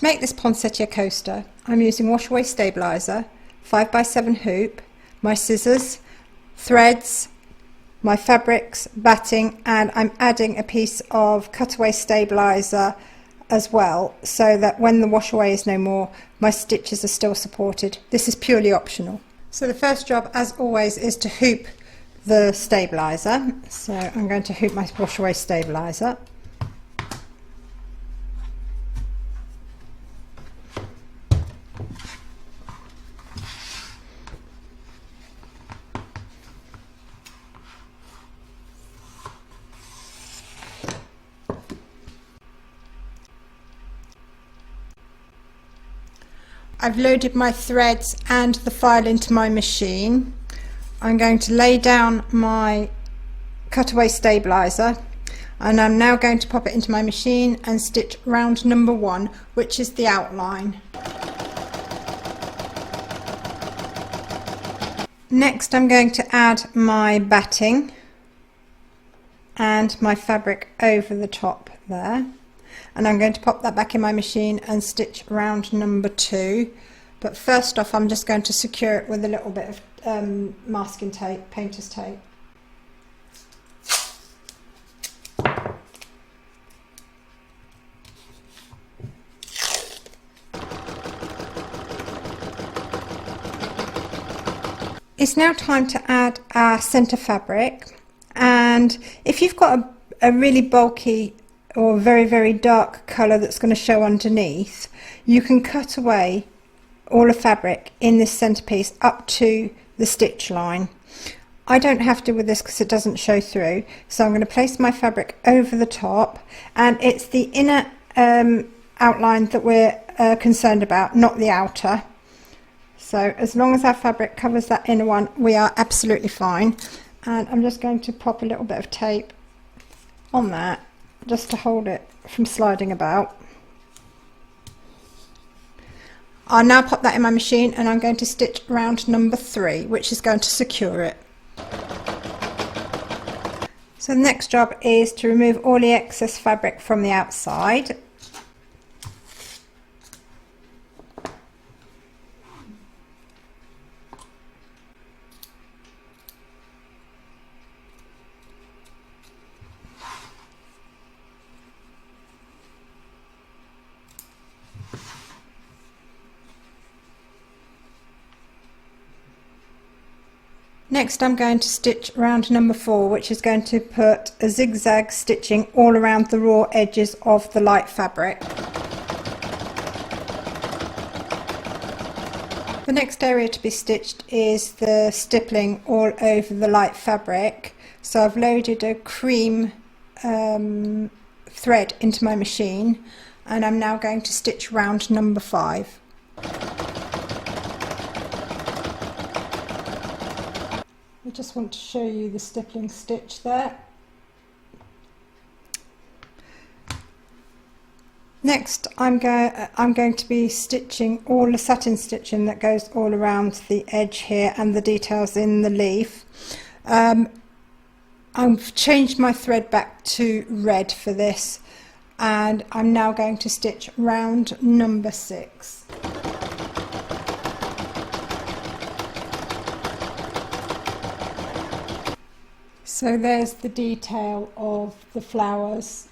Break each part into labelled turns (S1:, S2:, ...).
S1: make this poinsettia coaster, I'm using washaway stabiliser, 5x7 hoop, my scissors, threads, my fabrics, batting, and I'm adding a piece of cutaway stabiliser as well, so that when the washaway is no more, my stitches are still supported. This is purely optional. So the first job, as always, is to hoop the stabiliser. So I'm going to hoop my washaway stabiliser. I've loaded my threads and the file into my machine. I'm going to lay down my cutaway stabiliser, and I'm now going to pop it into my machine and stitch round number 1, which is the outline. Next I'm going to add my batting and my fabric over the top there. And I'm going to pop that back in my machine and stitch round number 2. But first off, I'm just going to secure it with a little bit of masking tape, painter's tape. It's now time to add our centre fabric, and if you've got a really bulky or very dark colour that's going to show underneath, you can cut away all the fabric in this centrepiece up to the stitch line. I don't have to with this because it doesn't show through, so I'm going to place my fabric over the top, and it's the inner outline that we're concerned about, not the outer. So as long as our fabric covers that inner one, we are absolutely fine. And I'm just going to pop a little bit of tape on that just to hold it from sliding about. I'll now pop that in my machine, and I'm going to stitch round number 3, which is going to secure it. So the next job is to remove all the excess fabric from the outside. Next I'm going to stitch round number 4, which is going to put a zigzag stitching all around the raw edges of the light fabric. The next area to be stitched is the stippling all over the light fabric. So I've loaded a cream thread into my machine, and I'm now going to stitch round number 5. I just want to show you the stippling stitch there. Next I'm going to be stitching all the satin stitching that goes all around the edge here and the details in the leaf. I've changed my thread back to red for this, and I'm now going to stitch round number 6. So there's the detail of the flowers.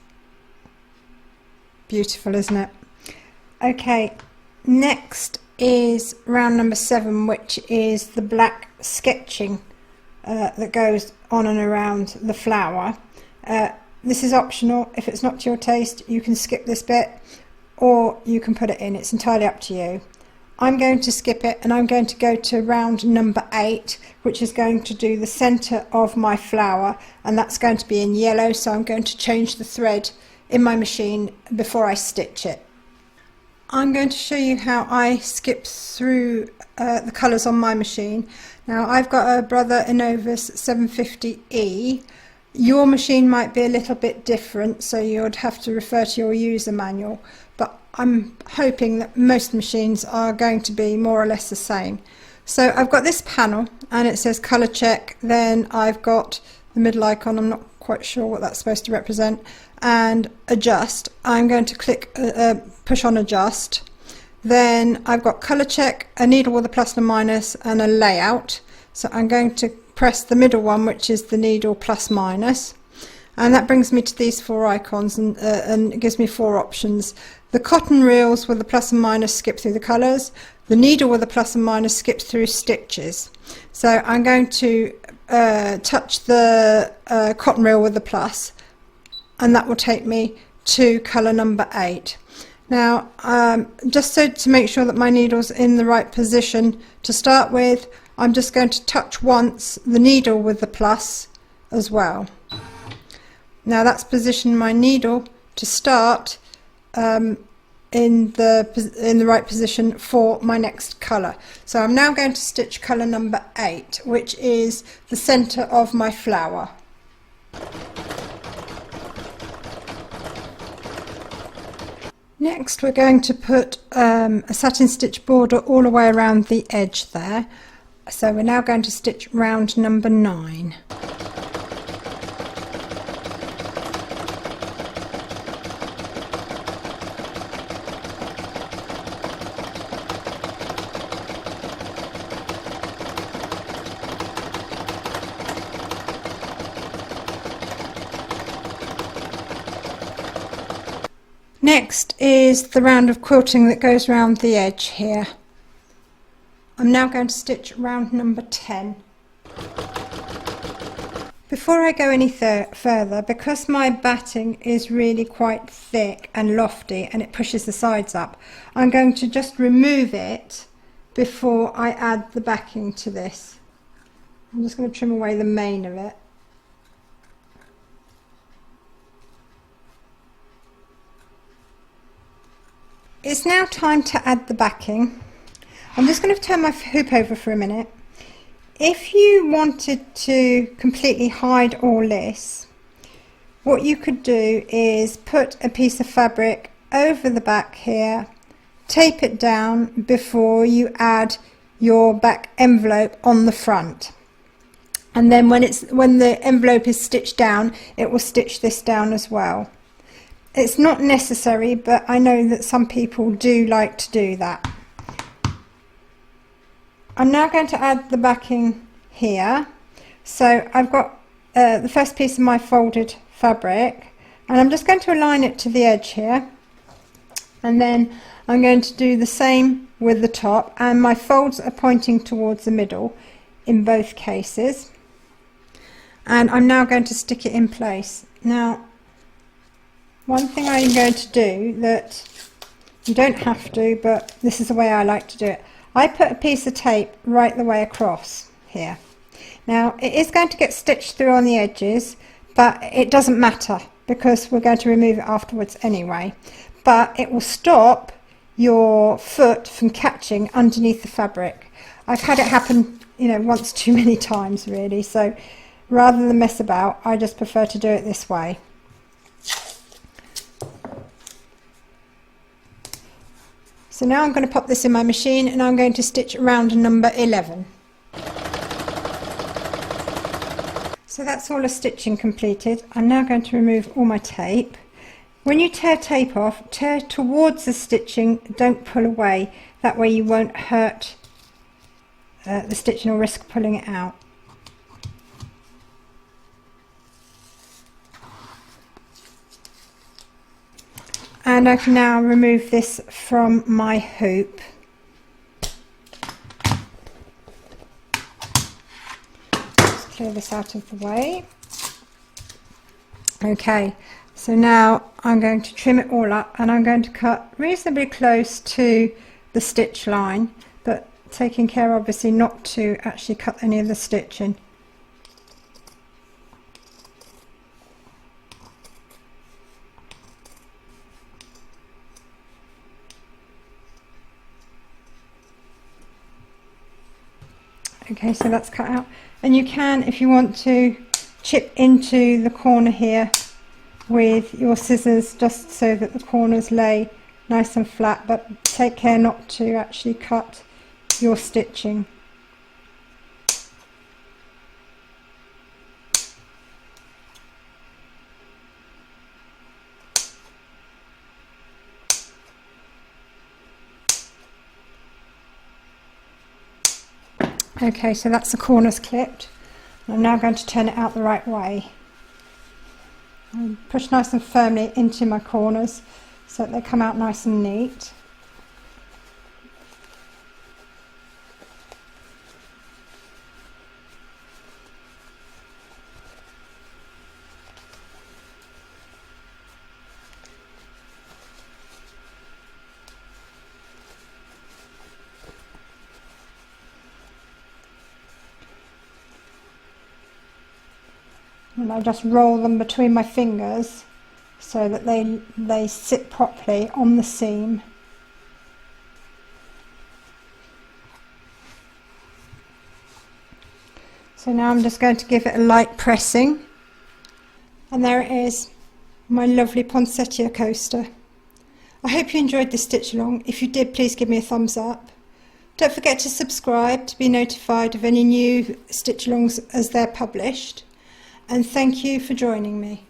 S1: Beautiful, isn't it? Okay, next is round number 7, which is the black sketching that goes on and around the flower. This is optional. If it's not to your taste, you can skip this bit, or you can put it in. It's entirely up to you. I'm going to skip it, and I'm going to go to round number 8, which is going to do the centre of my flower, and that's going to be in yellow, so I'm going to change the thread in my machine before I stitch it. I'm going to show you how I skip through the colours on my machine. Now I've got a Brother Innovus 750E. Your machine might be a little bit different, so you'd have to refer to your user manual, but I'm hoping that most machines are going to be more or less the same. So I've got this panel, and it says colour check. Then I've got the middle icon, I'm not quite sure what that's supposed to represent, and adjust. I'm going to click push on adjust. Then I've got colour check, a needle with a plus and a minus, and a layout. So I'm going to press the middle one, which is the needle plus minus, and that brings me to these 4 icons, and it gives me 4 options. The cotton reels with the plus and minus skip through the colours. The needle with the plus and minus skips through stitches. So I'm going to touch the cotton reel with the plus, and that will take me to colour number 8. Now, just so to make sure that my needle's in the right position to start with, I'm just going to touch once the needle with the plus as well. Now that's positioned my needle to start in the right position for my next colour. So I'm now going to stitch colour number 8, which is the centre of my flower. Next we're going to put a satin stitch border all the way around the edge there. So we're now going to stitch round number 9. Next is the round of quilting that goes around the edge here. I'm now going to stitch round number 10. Before I go any further, because my batting is really quite thick and lofty and it pushes the sides up, I'm going to just remove it before I add the backing to this. I'm just going to trim away the mane of it. It's now time to add the backing. I'm just going to turn my hoop over for a minute. If you wanted to completely hide all this, what you could do is put a piece of fabric over the back here, tape it down before you add your back envelope on the front. And then when the envelope is stitched down, it will stitch this down as well. It's not necessary, but I know that some people do like to do that. I'm now going to add the backing here. So I've got the first piece of my folded fabric, and I'm just going to align it to the edge here, and then I'm going to do the same with the top, and my folds are pointing towards the middle in both cases, and I'm now going to stick it in place. Now, one thing I'm going to do that you don't have to, but this is the way I like to do it. I put a piece of tape right the way across here. Now it is going to get stitched through on the edges, but it doesn't matter because we're going to remove it afterwards anyway. But it will stop your foot from catching underneath the fabric. I've had it happen, you know, once too many times really, so rather than mess about, I just prefer to do it this way. So now I'm going to pop this in my machine, and I'm going to stitch round number 11. So that's all the stitching completed. I'm now going to remove all my tape. When you tear tape off, tear towards the stitching, don't pull away. That way you won't hurt the stitching or risk pulling it out. And I can now remove this from my hoop. Just clear this out of the way. Okay, so now I'm going to trim it all up, and I'm going to cut reasonably close to the stitch line, but taking care obviously not to actually cut any of the stitching. Okay, so that's cut out, and you can, if you want to, chip into the corner here with your scissors just so that the corners lay nice and flat, but take care not to actually cut your stitching. Okay, so that's the corners clipped. I'm now going to turn it out the right way. And push nice and firmly into my corners so that they come out nice and neat. And I just roll them between my fingers so that they sit properly on the seam. So now I'm just going to give it a light pressing. And there it is, my lovely poinsettia coaster. I hope you enjoyed this stitch along. If you did, please give me a thumbs up. Don't forget to subscribe to be notified of any new stitch alongs as they're published. And thank you for joining me.